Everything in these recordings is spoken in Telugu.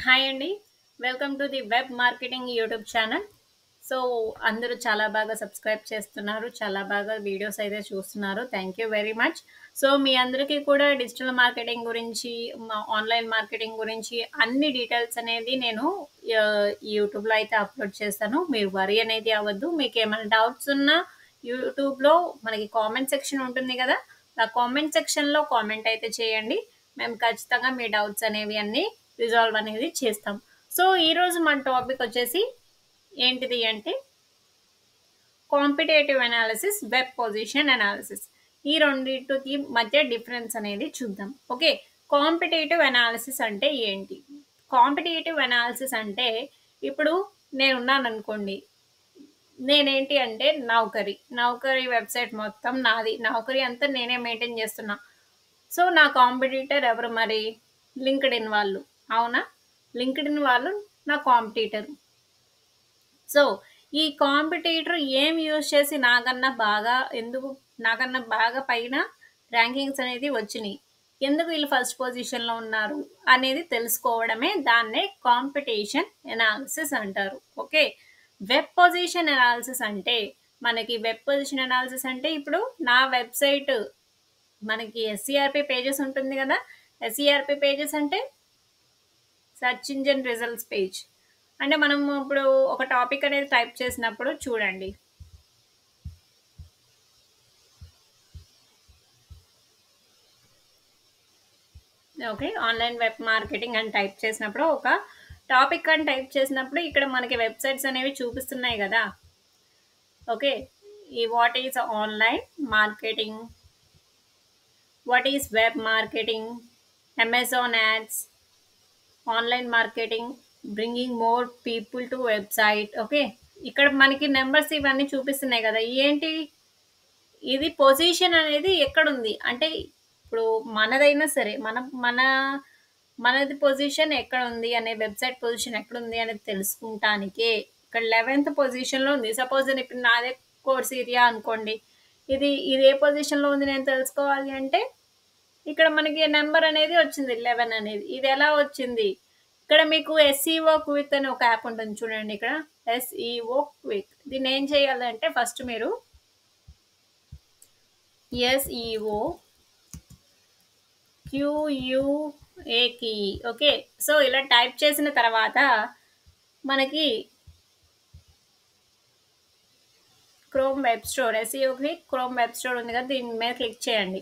హాయ్ అండి. Welcome to the web marketing YouTube channel. So, అందరూ చాలా బాగా సబ్స్క్రైబ్ చేస్తున్నారు. చాలా బాగా వీడియోస్ అయితే చూస్తున్నారు. Thank you very much. So, మీ అందరికీ కూడా డిజిటల్ మార్కెటింగ్ గురించి, ఆన్‌లైన్ మార్కెటింగ్ గురించి అన్ని డీటెయిల్స్ అనేది నేను యూట్యూబ్‌లో అయితే అప్‌లోడ్ చేస్తాను. మీరు వరీ అనేది అవ్వద్దు. మీకేమైనా డౌట్స్ ఉన్నా యూట్యూబ్‌లో మనకి కామెంట్ సెక్షన్ ఉంటుంది గదా! ఆ కామెంట్ సెక్షన్‌లో కామెంట్ అయితే చేయండి. మేము ఖచ్చితంగా మీ డౌట్స్ అనేవి అన్నీ రిజాల్వ్ అనేది చేస్తాం. సో, ఈరోజు మన టాపిక్ వచ్చేసి ఏంటిది అంటే competitive analysis, web position analysis. ఈ రెండిటికి మధ్య డిఫరెన్స్ అనేది చూద్దాం. ఓకే. కాంపిటేటివ్ అనాలిసిస్ అంటే ఏంటి? కాంపిటేటివ్ అనాలిసిస్ అంటే ఇప్పుడు నేనున్నాననుకోండి. నేనేంటి అంటే నౌకరీ. నౌకరీ వెబ్‌సైట్ మొత్తం నాది. నౌకరీ అంతా నేనే మెయింటైన్ చేస్తున్నా. సో, నా కాంపిటీటర్ ఎవరు మరి? లింక్డ్ఇన్ వాళ్ళు. అవునా? లింక్డ్ఇన్ వాళ్ళు నా కాంపిటీటర్. సో, ఈ కాంపిటీటర్ ఏం యూజ్ చేసి నాకన్నా బాగా పైన ర్యాంకింగ్స్ అనేది వచ్చినియి. ఎందుకు వీళ్ళు ఫస్ట్ పొజిషన్‌లో ఉన్నారు అనేది తెలుసుకోవడమే దాన్నే కాంపిటీషన్ ఎనాలిసిస్ అంటారు. ఓకే. వెబ్ పొజిషన్ ఎనాలిసిస్ అంటే ఇప్పుడు నా వెబ్‌సైట్ మనకి ఎస్‌సిఆర్‌పి పేజెస్ ఉంటుంది గదా! ఎస్‌సిఆర్‌పి పేజెస్ అంటే సెర్చ్ ఇంజిన్ రిజల్ట్స్ పేజ్. అంటే మనం ఇప్పుడు ఒక టాపిక్ అనేది టైప్ చేసినప్పుడు చూడండి. ఓకే. ఆన్‌లైన్ వెబ్ మార్కెటింగ్ అని టైప్ చేసినప్పుడు ఒక టాపిక్ అని టైప్ చేసినప్పుడు ఇక్కడ మనకి వెబ్‌సైట్స్ అనేవి చూపిస్తున్నాయి గదా! Okay. What is online marketing? What is web marketing? Amazon ads, online marketing, bringing more people to website. Okay. ఇక్కడ మనకి నంబర్స్ ఇవన్నీ చూపిస్తున్నాయి గదా! ఏంటి? ఇది పొజిషన్ అనేది ఎక్కడుంది? అంటే ఇప్పుడు మనదైనా సరే మనది పొజిషన్ ఎక్కడుంది అనే వెబ్‌సైట్ పొజిషన్ ఎక్కడుంది అనేది తెలుసుకుంటానికే ఇక్కడ 11థ్ పొజిషన్‌లో ఉంది. సపోజ్ ఇప్పుడు నాదే కోర్స్ ఏరియా అనుకోండి. ఇది ఏ పొజిషన్‌లో ఉంది నేను తెలుసుకోవాలి అంటే ఇక్కడ మనకి నంబర్ అనేది వచ్చింది 11 అనేది. ఇది ఎలా వచ్చింది? ఇక్కడ మీకు ఎస్‌ఈఓ క్విక్ అని ఒక యాప్ ఉంటుంది చూడండి ఇక్కడ. SEO quick. దీన్నేం చేయాలంటే ఫస్ట్ మీరు ఎస్ఈఓ క్యూయుఏకి ఓకే. సో, ఇలా టైప్ చేసిన తర్వాత మనకి క్రోమ్ వెబ్ స్టోర్ ఎస్ఈఓకి క్రోమ్ వెబ్ స్టోర్ ఉంది కదా! దీని మీద క్లిక్ చేయండి.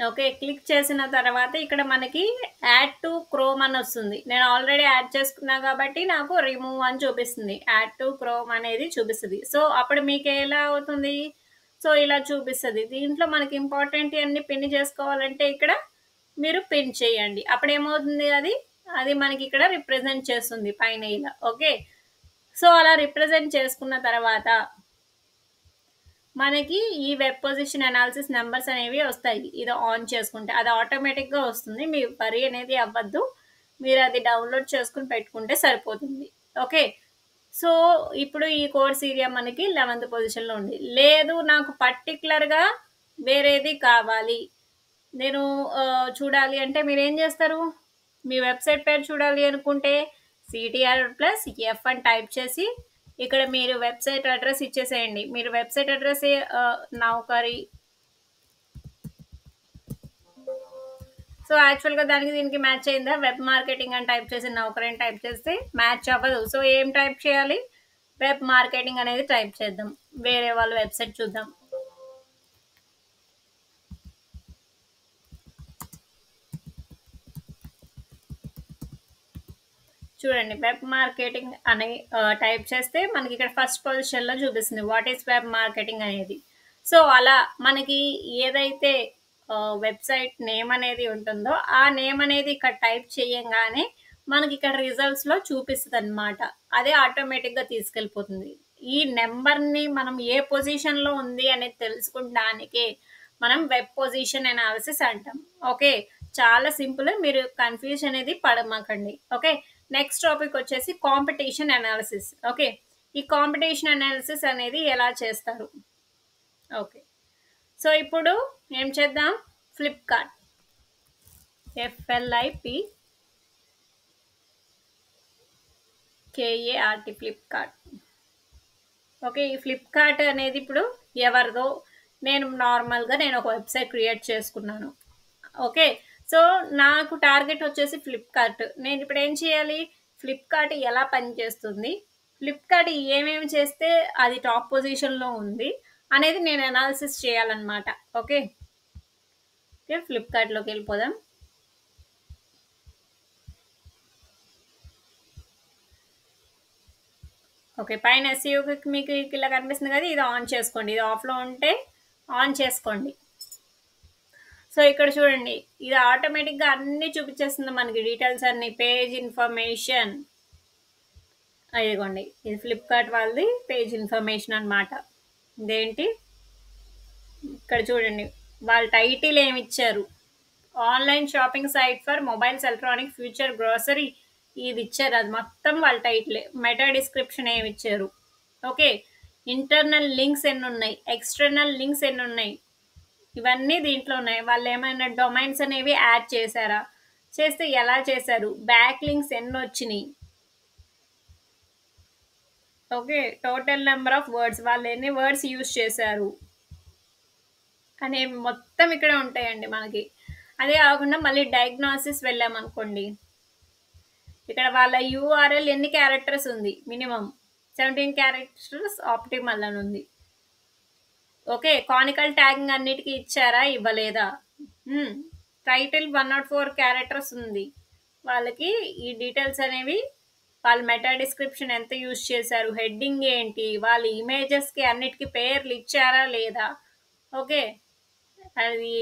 ఓకే. క్లిక్ చేసిన తర్వాత ఇక్కడ మనకి యాడ్ టు క్రోమ్ అని వస్తుంది. నేను ఆల్రెడీ యాడ్ చేసుకున్నా కాబట్టి నాకు రిమూవ్ అని చూపిస్తుంది. యాడ్ టు క్రోమ్ అనేది చూపిస్తది. సో, అప్పుడు మీకు ఎలా అవుతుంది? సో, ఇలా చూపిస్తది. దీంట్లో మనకి ఇంపార్టెంటియి అన్నీ పిన్ చేసుకోవాలంటే ఇక్కడ మీరు పిన్ చేయండి. అప్పుడేమవుతుంది అది? అది మనకిక్కడ రిప్రజెంట్ చేస్తుంది పైన ఇలా. ఓకే. సో, అలా రిప్రజెంట్ చేసుకున్న తర్వాత మనకి ఈ వెబ్ పొజిషన్ అనాలిసిస్ నంబర్స్ అనేవి వస్తాయి. ఇది ఆన్ చేసుకుంటే. అది ఆటోమేటిక్‌గా వస్తుంది. మీ వరీ అనేది అవ్వద్దు. మీరది డౌన్‌లోడ్ చేసుకొని పెట్టుకుంటే సరిపోతుంది. ఓకే. సో, ఇప్పుడు ఈ కోర్స్ ఏరియా మనకి 11థ్ పొజిషన్‌లో ఉంది. లేదు నాకు పర్టిక్యులర్‌గా వేరేది కావాలి. నేను చూడాలి అంటే మీరేం జేస్తారు? మీ వెబ్‌సైట్ పేరు చూడాలి అనుకుంటే CTR+F అని టైప్ చేసి ఇక్కడ మీరు వెబ్‌సైట్ అడ్రెస్ ఇచ్చేసేయండి. మీరు వెబ్‌సైట్ అడ్రెస్సే నౌకరీ. సో, యాక్చువల్‌గా దానికి దీనికి మ్యాచ్ అయిందా? వెబ్ మార్కెటింగ్ అని టైప్ చేసి నౌకరీ అని టైప్ చేస్తే మ్యాచ్ అవ్వదు. సో, ఏం టైప్ చేయాలి? వెబ్ మార్కెటింగ్ అనేది టైప్ చేద్దాం. వేరే వాళ్ళ వెబ్‌సైట్ చూద్దాం. చూడండి వెబ్ మార్కెటింగ్ అని టైప్ చేస్తే మనకి ఇక్కడ ఫస్ట్ పొజిషన్‌లో చూపిస్తుంది. వాట్ ఈస్ వెబ్ మార్కెటింగ్ అనేది. సో, అలా మనకి ఏదైతే వెబ్‌సైట్ నేమ్ అనేది ఉంటుందో, ఆ నేమ్ అనేది ఇక్కడ టైప్ చేయంగానే మనకిక్కడ రిజల్ట్స్‌లో చూపిస్తదనమాట. అదే ఆటోమేటిక్‌గా తీసుకెళ్ళిపోతుంది. ఈ నంబర్‌ని మనం ఏ పొజిషన్‌లో ఉంది అనేది తెలుసుకుంటానికే మనం వెబ్ పొజిషన్ అనాలిసిస్ అంటాం. ఓకే. చాలా సింపుల్. మీరు కన్‌ఫ్యూజ్ అనేది పడమాకండి. ఓకే. నెక్స్ట్ టాపిక్ వచ్చేసి కాంపిటీషన్ అనాలిసిస్. ఓకే. ఈ కాంపిటీషన్ అనాలిసిస్ అనేది ఎలా చేస్తారు? ఓకే. సో, ఇప్పుడు ఏం చేద్దాం? Flipkart. FLIP K A R T Flipkart. Okay. ఈ ఫ్లిప్‌కార్ట్ అనేది ఇప్పుడు ఎవరిదో నేను ఒక వెబ్‌సైట్ క్రియేట్ చేసుకున్నాను. ఓకే. సో, నాకు టార్గెట్ వచ్చేసి ఫ్లిప్‌కార్ట్. నేనిప్పుడు ఏం చేయాలి? ఫ్లిప్‌కార్ట్ ఎలా పనిచేస్తుంది? ఫ్లిప్‌కార్ట్ ఏమేమి చేస్తే అది టాప్ పొజిషన్‌లో ఉంది అనేది నేను అనాలిసిస్ చేయాలన్నమాట. ఓకే. ఓకే. ఫ్లిప్‌కార్ట్‌లోకెళ్ళిపోదాం. ఓకే. పైన ఎస్‌ఈఓకి మీకు ఇలా కనిపిస్తుంది కదా! ఇది ఆన్ చేసుకోండి. ఇది ఆఫ్‌లో ఉంటే ఆన్ చేసుకోండి. సో, ఇక్కడ చూడండి. ఇది ఆటోమేటిక్‌గా అన్నీ చూపిచ్చేస్తుంది మనకి డీటెయిల్స్ అన్నీ. Page information. ఇదిగోండి. ఇది ఫ్లిప్‌కార్ట్ వాళ్ళది పేజ్ ఇన్ఫర్మేషన్ అన్నమాట. ఇదేంటి ఇక్కడ చూడండి. వాళ్ళ టైటిల్ ఏమిచ్చారు? Online shopping site for mobiles, electronic, future grocery ఇది ఇచ్చారు. అది మొత్తం వాళ్ళ టైటిలే. మెటా డిస్క్రిప్షన్ ఏమిచ్చారు? ఓకే. ఇంటర్నల్ లింక్స్ ఎన్నున్నాయి? ఎక్స్‌టర్నల్ లింక్స్ ఎన్నున్నాయి? ఇవన్నీ దీంట్లో ఉన్నాయి. వాళ్ళేమైనా డొమైన్స్ అనేవి యాడ్ చేశారా? చేస్తే ఎలా చేశారు? బ్యాక్ లింక్స్ ఎన్నొచ్చినియి? Okay. Total number of words వాళ్ళెన్ని వర్డ్స్ యూజ్ చేశారు? అనేవి మొత్తం ఇక్కడే ఉంటాయండి మనకి. అదే కాకుండా మళ్ళీ డయాగ్నోసిస్ వెళ్ళామనుకోండి. ఇక్కడ వాళ్ళ యూఆర్ఎల్ ఎన్ని క్యారెక్టర్స్ ఉంది? మినిమమ్ 17 క్యారెక్టర్స్ ఆప్టిమల్ అని ఉంది. ఓకే. కానికల్ ట్యాగింగ్ అన్నిటికి ఇచ్చారా? ఇవ్వలేదా? హ్మ్. టైటిల్ 104 క్యారెక్టర్స్ ఉంది. వాళ్ళకి ఈ డీటెయిల్స్ అనేవి వాళ్ళు మెటా డిస్క్రిప్షన్ ఎంత యూజ్ చేశారు? హెడ్డింగ్ ఏంటి? వాళ్ళ ఇమేజెస్‌కి అన్నిటికి పేర్లు ఇచ్చారా? లేదా? ఓకే. అది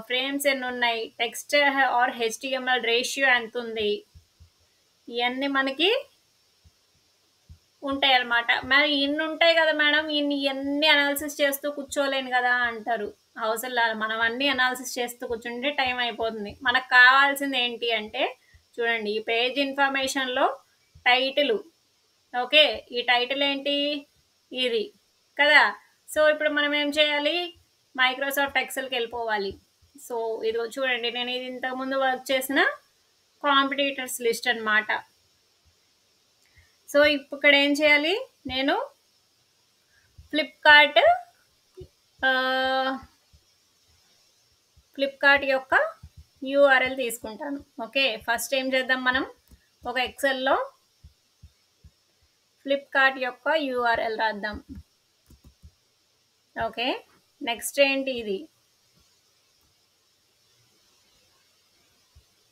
ఫ్రేమ్స్ ఎన్నున్నాయి? టెక్స్ట్ ఆర్ హెచ్‌టీఎంఎల్ రేషియో ఎంతుంది? ఇయన్నీ మనకి ఉంటాయన్నమాట. మరి ఇన్నుంటాయి గదా మేడం! ఇయన్నీ అనాలిసిస్ చేస్తూ కూర్చోలేను గదా! అంటారు. అవసరం లేదు. మనం అన్నీ అనాలిసిస్ చేస్తూ కూర్చుంటే టైం అయిపోతుంది. మనకు కావాల్సింది ఏంటి అంటే చూడండి ఈ పేజ్ ఇన్ఫర్మేషన్‌లో టైటిలు. ఓకే. ఈ టైటిల్ ఏంటి? ఇది. కదా! సో, ఇప్పుడు మనం ఏం చేయాలి? మైక్రోసాఫ్ట్ ఎక్సెల్‌కెళ్ళిపోవాలి. సో, ఇదిగో చూడండి నేను ఇది ఇంతకుముందు వర్క్ చేసిన కాంపిటీటర్స్ లిస్ట్ అన్నమాట. సో, ఇక్కడ ఏం చేయాలి? నేను ఫ్లిప్‌కార్ట్ ఆహ్, ఫ్లిప్‌కార్ట్ యొక్క యూఆర్ఎల్ తీసుకుంటాను. ఓకే. ఫస్ట్ ఏం చేద్దాం మనం? ఒక ఎక్సెల్‌లో ఫ్లిప్‌కార్ట్ యొక్క యూఆర్ఎల్ రాద్దాం. ఓకే. నెక్స్ట్ ఏంటి ఇది?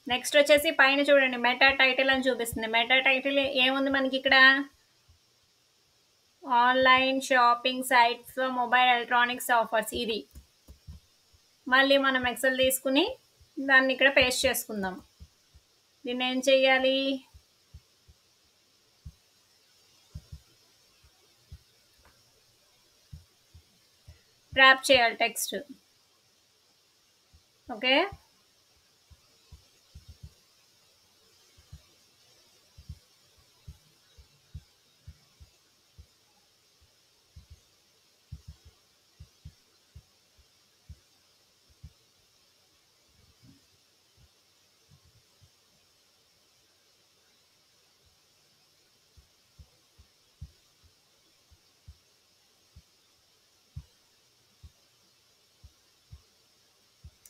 నెక్స్ట్ వచ్చేసి పైన చూడండి మెటా టైటిల్ అని చూపిస్తుంది. మెటా టైటిల్ ఏముంది మనకిక్కడ? Online shopping sites for mobile electronics offers ఇది. మళ్ళీ మనం ఎక్సెల్ తీసుకొని దాన్ని ఇక్కడ పేస్ట్ చేసుకుందాం. దీన్ని ఏం చేయాలి? ర్యాప్ చేయాలి text. Okay.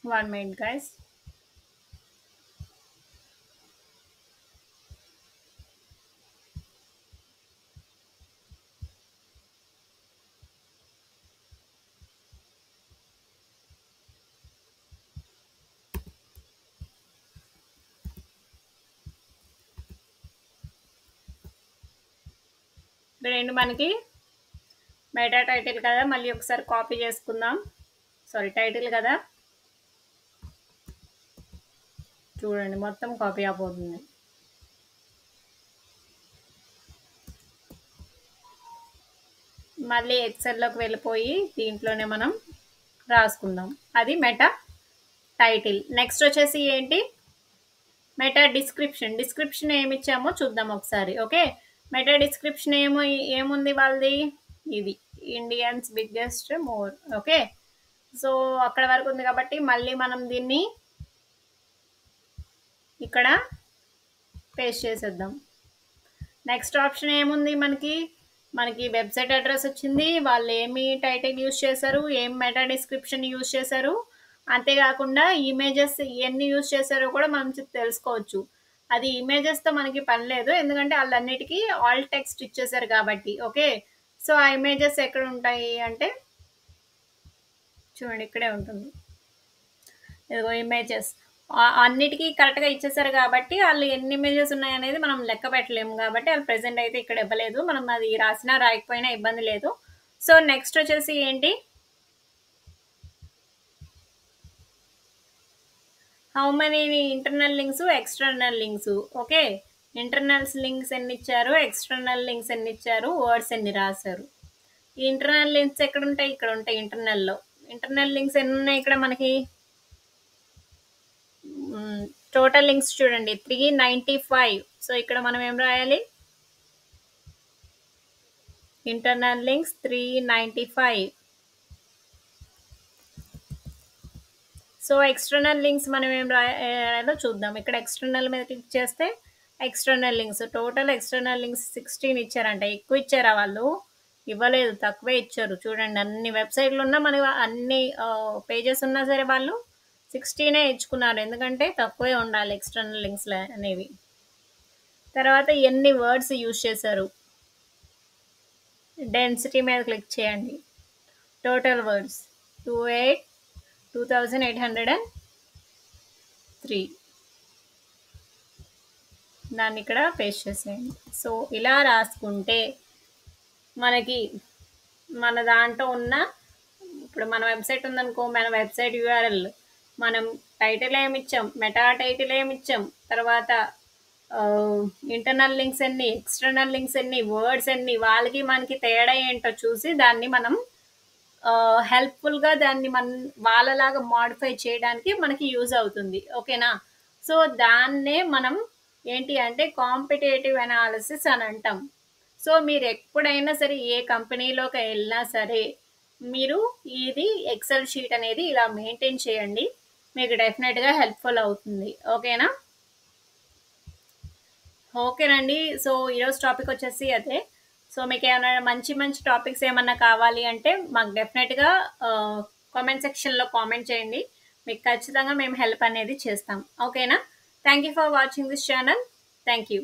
One minute guys. ఇప్పుడేంటి మనకి మెటా టైటిల్ కదా! మళ్ళీ ఒకసారి కాపీ చేసుకుందాం. సారీ టైటిల్ కదా! చూడండి మొత్తం కాపీ అయిపోతుంది. మళ్ళీ ఎక్సెల్‌లోకి వెళ్ళిపోయి దీంట్లోనే మనం రాసుకుందాం. అది మెటా టైటిల్. నెక్స్ట్ వచ్చేసి ఏంటి? Meta description. డిస్క్రిప్షన్ ఏమిచ్చామో చూద్దాం ఒకసారి. ఓకే. మెటా డిస్క్రిప్షన్ ఏముంది వాళ్ళది? ఇది. Indians biggest more. Okay. So, అక్కడ వరకు ఉంది కాబట్టి మళ్ళీ మనం దీన్ని ఇక్కడ పేస్ట్ చేసేద్దాం. నెక్స్ట్ ఆప్షన్ ఏముంది మనకి వెబ్సైట్ అడ్రస్ వచ్చింది, వాళ్ళు ఏమి టైటిల్ యూజ్ చేశారు, ఏం మెటా డిస్క్రిప్షన్ యూజ్ చేశారు, అంతేకాకుండా ఇమేజెస్ ఎన్ని యూజ్ చేశారో కూడా మనం తెలుసుకోవచ్చు. అది ఇమేజెస్తో మనకి పని లేదు, ఎందుకంటే వాళ్ళన్నిటికీ ఆల్ టెక్స్ట్ ఇచ్చేసారు కాబట్టి. ఓకే, సో ఆ ఇమేజెస్ ఎక్కడ ఉంటాయి అంటే చూడండి, ఇక్కడే ఉంటుంది. ఇదిగో ఇమేజెస్ అన్నిటికీ కరెక్ట్గా ఇచ్చేసారు కాబట్టి వాళ్ళు ఎన్ని ఇమేజెస్ ఉన్నాయనేది మనం లెక్క పెట్టలేము, కాబట్టి వాళ్ళు ప్రెసెంట్ అయితే ఇక్కడ ఇవ్వలేదు. మనం అది రాసినా రాయకపోయినా ఇబ్బంది లేదు. సో నెక్స్ట్ వచ్చేసి ఏంటి, how many internal links, external links. Okay, internals links ఎన్ని ఇచ్చారు, ఎక్స్టర్నల్ లింక్స్ ఎన్ని ఇచ్చారు, వర్డ్స్ ఎన్ని రాశారు. ఈ ఇంటర్నల్ లింక్స్ ఎక్కడ ఉంటాయి, ఇక్కడ ఉంటాయి ఇంటర్నల్లో. ఇంటర్నల్ లింక్స్ ఎన్ని ఉన్నాయి ఇక్కడ మనకి, టోటల్ లింక్స్ చూడండి 395. సో ఇక్కడ మనం ఏం రాయాలి, internal links 395. So external links మనం ఏం రాయాలో చూద్దాం. ఇక్కడ ఎక్స్టర్నల్ మీద క్లిక్ చేస్తే external links, total external links 16 ఇచ్చారంట. ఎక్కువ ఇచ్చారా వాళ్ళు, ఇవ్వలేదు, తక్కువే ఇచ్చారు. చూడండి, అన్ని వెబ్సైట్లు ఉన్నా మనకి అన్ని పేజెస్ ఉన్నా సరే వాళ్ళు 16 ఇచ్చుకున్నారు, ఎందుకంటే తక్కువే ఉండాలి ఎక్స్టర్నల్ లింక్స్ అనేవి. తర్వాత ఎన్ని వర్డ్స్ యూజ్ చేశారు, డెన్సిటీ మీద క్లిక్ చేయండి. Total words 2803. దాన్ని ఇక్కడ పేస్ట్ చేసేయండి. సో ఇలా రాసుకుంటే మనకి మన దాంట్లో ఉన్న, ఇప్పుడు మన వెబ్సైట్ ఉందనుకో, మన వెబ్సైట్ యూఆర్ఎల్, మనం టైటిల్ ఏమి ఇచ్చాం, మెటా టైటిల్ ఏమి ఇచ్చాం, తర్వాత ఇంటర్నల్ లింక్స్ ఎన్ని, ఎక్స్టర్నల్ లింక్స్ ఎన్ని, వర్డ్స్ ఎన్ని, వాళ్ళకి మనకి తేడా ఏంటో చూసి దాన్ని మనం హెల్ప్ఫుల్గా దాన్ని వాళ్ళలాగా మాడిఫై చేయడానికి మనకి యూజ్ అవుతుంది. ఓకేనా, సో దాన్నే మనం ఏంటి అంటే కాంపిటేటివ్ అనాలిసిస్ అని అంటాం. సో మీరు ఎప్పుడైనా సరే ఏ కంపెనీలోకి వెళ్ళినా సరే మీరు ఇది ఎక్సెల్ షీట్ అనేది ఇలా మెయింటైన్ చేయండి, మీకు డెఫినెట్గా హెల్ప్ఫుల్ అవుతుంది. ఓకేనా, ఓకేనండి. సో ఈరోజు టాపిక్ వచ్చేసి అదే. సో మీకు ఏమైనా మంచి మంచి టాపిక్స్ ఏమన్నా కావాలి అంటే మాకు డెఫినెట్గా కామెంట్ సెక్షన్లో కామెంట్ చేయండి, మీకు ఖచ్చితంగా మేము హెల్ప్ అనేది చేస్తాం. ఓకేనా, thank you for watching this channel. Thank you.